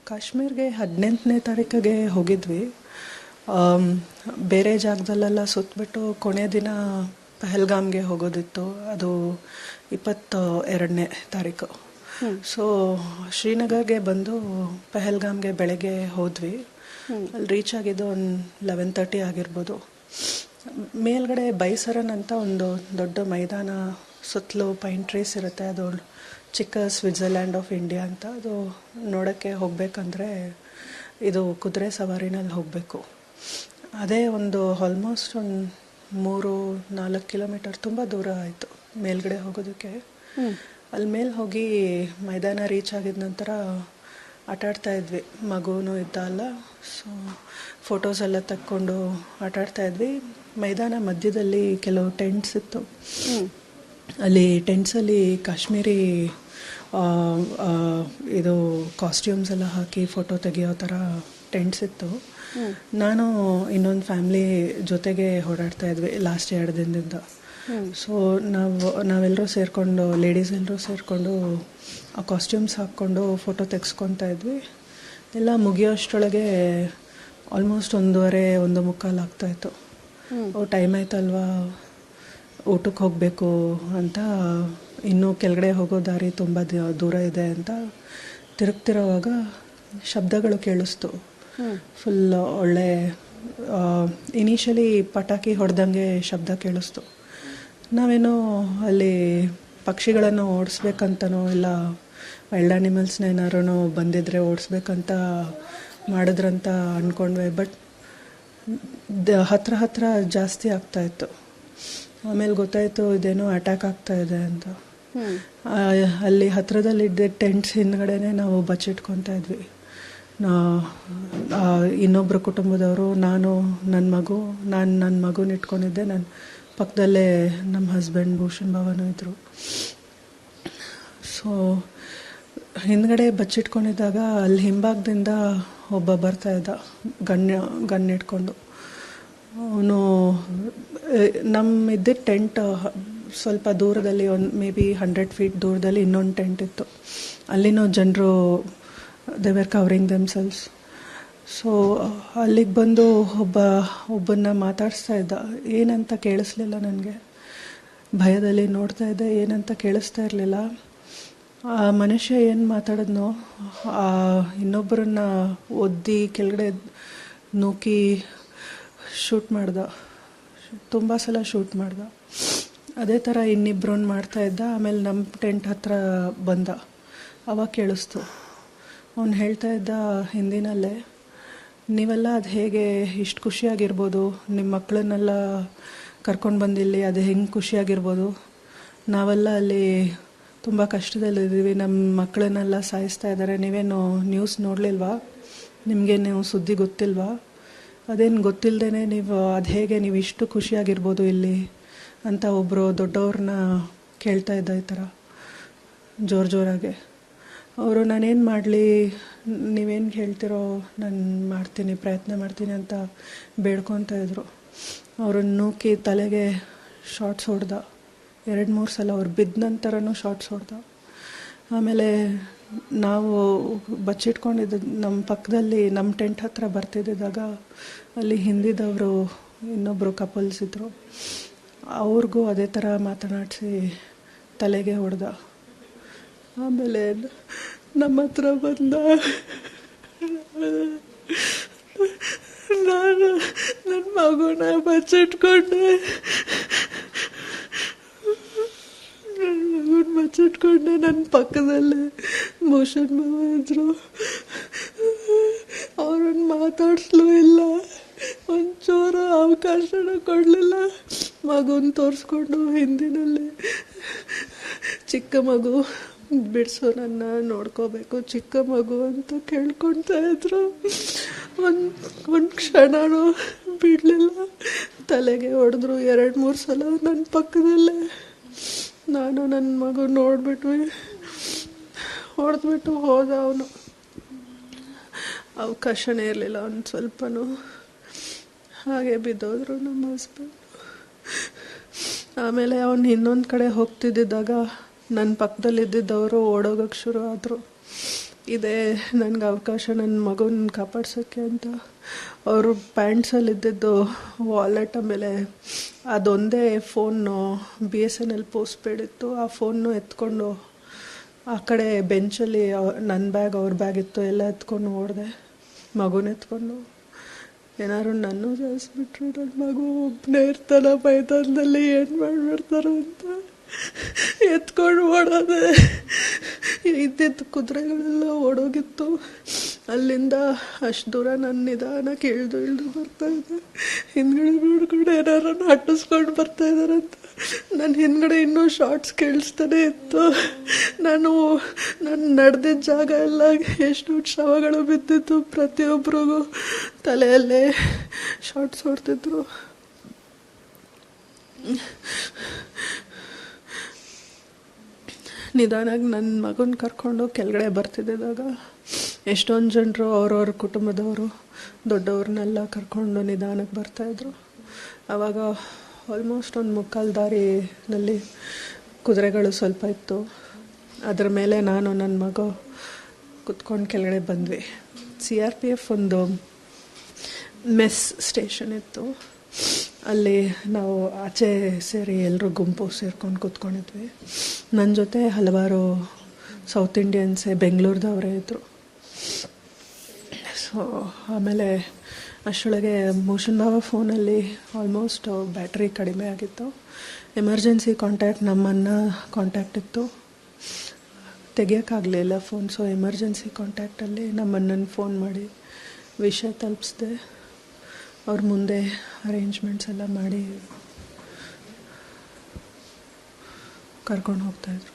ಕಾಶ್ಮೀರ್ಗೆ 18ನೇ ತಾರೀಕಿಗೆ ಹೋಗಿದ್ವಿ. ಆಮ್, ಬೇರೆ ಜಾಗದಲ್ಲೆಲ್ಲ ಸುತ್ತಬಿಟ್ಟು ಕೊನೆ ದಿನ ಪಹಲ್ಗಾಮ್ಗೆ ಹೋಗೋದಿತ್ತು. ಅದು 22ನೇ ತಾರೀಕು. ಸೊ ಶ್ರೀನಗರ್ಗೆ ಬಂದು ಪಹಲ್ಗಾಮ್ಗೆ ಬೆಳಗ್ಗೆ ಹೋದ್ವಿ. ಅಲ್ಲಿ ರೀಚ್ ಆಗಿದ್ದು ಒಂದು 11:30 ಆಗಿರ್ಬೋದು. ಮೇಲ್ಗಡೆ ಬೈಸರನ್ ಅಂತ ಒಂದು ದೊಡ್ಡ ಮೈದಾನ, ಸುತ್ತಲೂ ಪೈನ್ ಟ್ರೀಸ್ ಇರುತ್ತೆ. ಅದು ಚಿಕ್ಕ ಸ್ವಿಟ್ಜರ್ಲ್ಯಾಂಡ್ ಆಫ್ ಇಂಡಿಯಾ ಅಂತ. ಅದು ನೋಡೋಕ್ಕೆ ಹೋಗಬೇಕಂದ್ರೆ ಇದು ಕುದುರೆ ಸವಾರಿನಲ್ಲಿ ಹೋಗಬೇಕು. ಅದೇ ಒಂದು ಆಲ್ಮೋಸ್ಟ್ ಒಂದು 3-4 ಕಿಲೋಮೀಟರ್ ತುಂಬ ದೂರ ಆಯಿತು ಮೇಲ್ಗಡೆ ಹೋಗೋದಕ್ಕೆ. ಅಲ್ಲಿ ಮೇಲೆ ಹೋಗಿ ಮೈದಾನ ರೀಚ್ ಆಗಿದ ನಂತರ ಆಟಾಡ್ತಾ ಇದ್ವಿ. ಮಗುನೂ ಇದ್ದ ಅಲ್ಲ, ಸೊ ಫೋಟೋಸ್ ಎಲ್ಲ ತಕ್ಕೊಂಡು ಆಟಾಡ್ತಾ ಇದ್ವಿ. ಮೈದಾನ ಮಧ್ಯದಲ್ಲಿ ಕೆಲವು ಟೆಂಟ್ಸ್ ಇತ್ತು. ಅಲ್ಲಿ ಟೆಂಟ್ಸಲ್ಲಿ ಕಾಶ್ಮೀರಿ ಇದು ಕಾಸ್ಟ್ಯೂಮ್ಸ್ ಎಲ್ಲ ಹಾಕಿ ಫೋಟೋ ತೆಗಿಯೋ ಥರ ಟೆಂಟ್ಸ್ ಇತ್ತು. ನಾನು ಇನ್ನೊಂದು ಫ್ಯಾಮ್ಲಿ ಜೊತೆಗೆ ಓಡಾಡ್ತಾ ಇದ್ವಿ ಲಾಸ್ಟ್ 2 ದಿನದಿಂದ. ಸೊ ನಾವೆಲ್ಲರೂ ಸೇರಿಕೊಂಡು, ಲೇಡೀಸ್ ಎಲ್ಲರೂ ಸೇರಿಕೊಂಡು ಆ ಕಾಸ್ಟ್ಯೂಮ್ಸ್ ಹಾಕ್ಕೊಂಡು ಫೋಟೋ ತೆಗೆಸ್ಕೊತಾ ಇದ್ವಿ. ಎಲ್ಲ ಮುಗಿಯೋಷ್ಟರೊಳಗೆ ಆಲ್ಮೋಸ್ಟ್ 1:15 ಆಗ್ತಾಯಿತ್ತು. ಟೈಮ್ ಆಯ್ತಲ್ವಾ, ಊಟಕ್ಕೆ ಹೋಗಬೇಕು ಅಂತ, ಇನ್ನೂ ಕೆಳಗಡೆ ಹೋಗೋ ದಾರಿ ತುಂಬ ದೂರ ಇದೆ ಅಂತ ತಿರುಗ್ತಿರೋವಾಗ ಶಬ್ದಗಳು ಕೇಳಿಸ್ತು. ಫುಲ್ ಒಳ್ಳೆ ಇನಿಷಿಯಲಿ ಪಟಾಕಿ ಹೊಡೆದಂಗೆ ಶಬ್ದ ಕೇಳಿಸ್ತು. ನಾವೇನೋ ಅಲ್ಲಿ ಪಕ್ಷಿಗಳನ್ನು ಓಡಿಸ್ಬೇಕಂತನೋ ಇಲ್ಲ ವೈಲ್ಡ್ ಆ್ಯನಿಮಲ್ಸ್ನ ಏನಾರು ಬಂದಿದ್ರೆ ಓಡಿಸ್ಬೇಕಂತ ಮಾಡಿದ್ರಂತ ಅಂದ್ಕೊಂಡ್ವಿ. ಬಟ್ ಹತ್ರ ಜಾಸ್ತಿ ಆಗ್ತಾಯಿತ್ತು. ಆಮೇಲೆ ಗೊತ್ತಾಯಿತು ಇದೇನೋ ಅಟ್ಯಾಕ್ ಆಗ್ತಾ ಇದೆ ಅಂತ. ಅಲ್ಲಿ ಹತ್ರದಲ್ಲಿದ್ದ ಟೆಂಟ್ಸ್ ಹಿಂದ್ಗಡೆನೇ ನಾವು ಬಚ್ಚಿಟ್ಕೊತಾ ಇದ್ವಿ. ಇನ್ನೊಬ್ಬರು ಕುಟುಂಬದವರು, ನಾನು ನನ್ನ ಮಗುನ ಇಟ್ಕೊಂಡಿದ್ದೆ. ನನ್ನ ಪಕ್ಕದಲ್ಲೇ ನಮ್ಮ ಹಸ್ಬೆಂಡ್ ಭೂಷಣ್ ಭವನು ಇದ್ದರು. ಸೊ ಹಿಂದ್ಗಡೆ ಬಚ್ಚಿಟ್ಕೊಂಡಿದ್ದಾಗ ಅಲ್ಲಿ ಹಿಂಭಾಗದಿಂದ ಒಬ್ಬ ಬರ್ತಾ ಇದ್ದ ಗನ್ ಇಟ್ಕೊಂಡು. ಅವನು ಇದ್ದಿದ್ದ ಟೆಂಟ್ ಸ್ವಲ್ಪ ದೂರದಲ್ಲಿ, ಒಂದು ಮೇ ಬಿ 100 ಫೀಟ್ ದೂರದಲ್ಲಿ ಇನ್ನೊಂದು ಟೆಂಟ್ ಇತ್ತು. ಅಲ್ಲಿನೂ ಜನರು they were covering themselves. So ಅಲ್ಲಿಗೆ ಬಂದು ಒಬ್ಬನ್ನ ಮಾತಾಡಿಸ್ತಾ ಇದ್ದ. ಏನಂತ ಕೇಳಿಸ್ಲಿಲ್ಲ ನನಗೆ. ಭಯದಲ್ಲಿ ನೋಡ್ತಾ ಇದ್ದೆ, ಏನಂತ ಕೇಳಿಸ್ತಾ ಇರಲಿಲ್ಲ. ಆ ಮನುಷ್ಯ ಏನು ಮಾತಾಡಿದ್ನೋ, ಇನ್ನೊಬ್ಬರನ್ನ ಒದ್ದಿ ಕೆಳಗಡೆ ನೂಕಿ ಶೂಟ್ ಮಾಡ್ದ. ತುಂಬ ಸಲ ಶೂಟ್ ಮಾಡ್ದ. ಅದೇ ಥರ ಇನ್ನಿಬ್ಬರನ್ನ ಮಾಡ್ತಾ ಇದ್ದ. ಆಮೇಲೆ ನಮ್ಮ ಟೆಂಟ್ ಹತ್ರ ಬಂದ. ಅವಾಗ ಕೇಳಿಸ್ತು. ಅವನು ಹೇಳ್ತಾ ಇದ್ದ ಹಿಂದಿನಲ್ಲೇ, ನೀವೆಲ್ಲ ಅದು ಹೇಗೆ ಇಷ್ಟು ಖುಷಿಯಾಗಿರ್ಬೋದು, ನಿಮ್ಮ ಮಕ್ಕಳನ್ನೆಲ್ಲ ಕರ್ಕೊಂಡು ಬಂದಿಲ್ಲಿ ಅದು ಹೆಂಗೆ ಖುಷಿಯಾಗಿರ್ಬೋದು, ನಾವೆಲ್ಲ ಅಲ್ಲಿ ತುಂಬ ಕಷ್ಟದಲ್ಲಿದ್ದೀವಿ, ನಮ್ಮ ಮಕ್ಕಳನ್ನೆಲ್ಲ ಸಾಯಿಸ್ತಾ ಇದ್ದಾರೆ, ನೀವೇನು ನ್ಯೂಸ್ ನೋಡಲಿಲ್ವಾ, ನಿಮಗೆ ನೀವು ಸುದ್ದಿ ಗೊತ್ತಿಲ್ವಾ, ಅದೇನು ಗೊತ್ತಿಲ್ಲದೇ ನೀವು ಅದು ಹೇಗೆ ನೀವು ಇಷ್ಟು ಖುಷಿಯಾಗಿರ್ಬೋದು ಇಲ್ಲಿ ಅಂತ ಒಬ್ಬರು ದೊಡ್ಡವ್ರನ್ನ ಕೇಳ್ತಾ ಇದ್ದ ಈ ಥರ ಜೋರಾಗೆ. ಅವರು ನಾನೇನು ಮಾಡಲಿ, ನೀವೇನು ಹೇಳ್ತಿರೋ ನಾನು ಮಾಡ್ತೀನಿ, ಪ್ರಯತ್ನ ಮಾಡ್ತೀನಿ ಅಂತ ಬೇಡ್ಕೊತಾ ಇದ್ರು. ಅವ್ರನ್ನ ನೂಕಿ ತಲೆಗೆ ಶಾರ್ಟ್ಸ್ ಹೊಡೆದ 2-3 ಸಲ. ಅವ್ರು ಬಿದ್ದ ನಂತರನೂ ಶಾರ್ಟ್ಸ್ ಹೊಡೆದ. ಆಮೇಲೆ ನಾವು ಬಚ್ಚಿಟ್ಕೊಂಡಿದ್ದ ನಮ್ಮ ಪಕ್ಕದಲ್ಲಿ ನಮ್ಮ ಟೆಂಟ್ ಹತ್ರ ಬರ್ತಿದ್ದಾಗ ಅಲ್ಲಿ ಹಿಂದಿದವರು ಇನ್ನೊಬ್ಬರು ಕಪಲ್ಸ್ ಇದ್ದರು. ಅವ್ರಿಗೂ ಅದೇ ಥರ ಮಾತನಾಡಿಸಿ ತಲೆಗೆ ಹೊಡೆದ. ಆಮೇಲೆ ನಮ್ಮ ಹತ್ರ ಬಂದ. ನಾನು ನನ್ನ ಮಗುನ ಬಚ್ಚಿಟ್ಕೊಂಡೆ. ನನ್ನ ಪಕ್ಕದಲ್ಲೇ ಭೂಷಣ್ ಬಾಬು ಇದ್ರು. ಅವ್ರನ್ನ ಮಾತಾಡ್ಸ್ಲೂ ಇಲ್ಲ, ಒಂಚೂರು ಅವಕಾಶನ ಕೊಡಲಿಲ್ಲ. ಮಗುನ ತೋರಿಸ್ಕೊಂಡು ಹಿಂದಿನಲ್ಲಿ, ಚಿಕ್ಕ ಮಗು ಬಿಡಿಸು, ನನ್ನ ನೋಡ್ಕೋಬೇಕು, ಚಿಕ್ಕ ಮಗು ಅಂತ ಕೇಳ್ಕೊಳ್ತಾ ಇದ್ರು. ಒಂದು ಕ್ಷಣನೂ ಬಿಡಲಿಲ್ಲ. ತಲೆಗೆ ಹೊಡೆದ್ರು 2-3 ಸಲ ನನ್ನ ಪಕ್ಕದಲ್ಲೇ. ನಾನು ನನ್ನ ಮಗು ನೋಡಿಬಿಟ್ವಿ, ಹೊಡೆದ್ಬಿಟ್ಟು ಹೋದ. ಅವನು ಅವಕಾಶನೇ ಇರಲಿಲ್ಲ ಒಂದು ಸ್ವಲ್ಪನೂ. ಹಾಗೆ ಬಿದ್ದೋದ್ರು ನಮ್ಮ ಹಸ್ಬೆಂಡ್. ಆಮೇಲೆ ಅವನು ಇನ್ನೊಂದು ಕಡೆ ಹೋಗ್ತಿದ್ದಾಗ ನನ್ನ ಪಕ್ಕದಲ್ಲಿದ್ದಿದ್ದವರು ಓಡೋಗೋಕ್ಕೆ ಶುರು ಆದರು. ಇದೆ ನನಗೆ ಅವಕಾಶ ನನ್ನ ಮಗುನ ಕಾಪಾಡ್ಸೋಕ್ಕೆ ಅಂತ. ಅವರು ಪ್ಯಾಂಟ್ಸಲ್ಲಿದ್ದಿದ್ದು ವಾಲೆಟ್, ಆಮೇಲೆ ಅದೊಂದೇ ಫೋನು BSNL ಪೋಸ್ಟ್ ಪೇಡ್ ಇತ್ತು. ಆ ಫೋನ್ನು ಎತ್ಕೊಂಡು ಆ ಕಡೆ ಬೆಂಚಲ್ಲಿ ನನ್ನ ಬ್ಯಾಗ್ ಅವ್ರ ಬ್ಯಾಗ್ ಇತ್ತು, ಎಲ್ಲ ಎತ್ಕೊಂಡು ಓಡಿದೆ. ಮಗುನ ಎತ್ಕೊಂಡು ಏನಾದ್ರು ನನ್ನೂ ಜಾಸ್ಬಿಟ್ರು, ನನ್ನ ಮಗು ಒಬ್ಬನೇ ಇರ್ತಾನ ಮೈದಾನದಲ್ಲಿ, ಏನು ಮಾಡಿಬಿಡ್ತಾರೋ ಅಂತ ಎತ್ಕೊಂಡು ಓಡೋದೆ. ಇದ್ದಿದ್ದು ಕುದುರೆಗಳೆಲ್ಲ ಓಡೋಗಿತ್ತು. ಅಲ್ಲಿಂದ ಅಷ್ಟು ದೂರ ನನ್ನ ನಿಧಾನಕ್ಕೆ ಇಳಿದು ಬರ್ತಾಯಿದ್ದೆ. ಹಿಂದ್ಗಡೆ ನೋಡ್ಕೊಂಡು ಏನಾರು ಅಟ್ಟಿಸ್ಕೊಂಡು ಬರ್ತಾಯಿದ್ದಾರಂತ. ನನ್ನ ಹಿಂದ್ಗಡೆ ಇನ್ನೂ ಶಾರ್ಟ್ಸ್ ಕೇಳಿಸ್ತಾನೆ ಇತ್ತು. ನಾನು ನಡೆದಿದ್ದ ಜಾಗ ಎಲ್ಲ ಎಷ್ಟು ಶವಗಳು ಬಿದ್ದಿತ್ತು, ಪ್ರತಿಯೊಬ್ಬರಿಗೂ ತಲೆಯಲ್ಲೇ ಶಾರ್ಟ್ಸ್ ಹೊಡ್ತಿದ್ರು. ನಿಧಾನಾಗಿ ನನ್ನ ಮಗನ ಕರ್ಕೊಂಡು ಕೆಳಗಡೆ ಬರ್ತಿದ್ದಾಗ ಎಷ್ಟೊಂದು ಜನರು ಅವ್ರವ್ರ ಕುಟುಂಬದವರು ದೊಡ್ಡವ್ರನ್ನೆಲ್ಲ ಕರ್ಕೊಂಡು ನಿಧಾನಕ್ಕೆ ಬರ್ತಾಯಿದ್ರು. ಆವಾಗ ಆಲ್ಮೋಸ್ಟ್ ಒಂದು ಮುಕ್ಕಾಲು ದಾರಿನಲ್ಲಿ ಕುದುರೆಗಳು ಸ್ವಲ್ಪ ಇತ್ತು. ಅದರ ಮೇಲೆ ನಾನು ನನ್ನ ಮಗು ಕುತ್ಕೊಂಡು ಕೆಳಗಡೆ ಬಂದ್ವಿ. CRPF ಒಂದು ಮೆಸ್ ಸ್ಟೇಷನ್ ಇತ್ತು. ಅಲ್ಲಿ ನಾವು ಆಚೆ ಸೇರಿ ಎಲ್ಲರೂ ಗುಂಪು ಸೇರ್ಕೊಂಡು ಕೂತ್ಕೊಂಡಿದ್ವಿ. ನನ್ನ ಜೊತೆ ಹಲವಾರು ಸೌತ್ ಇಂಡಿಯನ್ಸೇ, ಬೆಂಗಳೂರದವರೇ ಇದ್ದರು. ಸೊ ಆಮೇಲೆ ಅಷ್ಟರೊಳಗೆ ಮೋಷನ್ ಬಾಬಾ ಫೋನಲ್ಲಿ ಆಲ್ಮೋಸ್ಟ್ ಬ್ಯಾಟ್ರಿ ಕಡಿಮೆ ಆಗಿತ್ತು. ಎಮರ್ಜೆನ್ಸಿ ಕಾಂಟ್ಯಾಕ್ಟ್ ನಮ್ಮನ್ನು ಕಾಂಟ್ಯಾಕ್ಟ್ ಇತ್ತು, ತೆಗಿಯೋಕ್ಕಾಗಲಿಲ್ಲ ಫೋನ್. ಸೊ ಎಮರ್ಜೆನ್ಸಿ ಕಾಂಟ್ಯಾಕ್ಟಲ್ಲಿ ನಮ್ಮಣ್ಣನ ಫೋನ್ ಮಾಡಿ ವಿಷಯ ತಲುಪಿಸ್ದೆ. ಅವ್ರ ಮುಂದೆ ಅರೇಂಜ್ಮೆಂಟ್ಸ್ ಎಲ್ಲ ಮಾಡಿ ಕರ್ಕೊಂಡು ಹೋಗ್ತಾಯಿದ್ರು.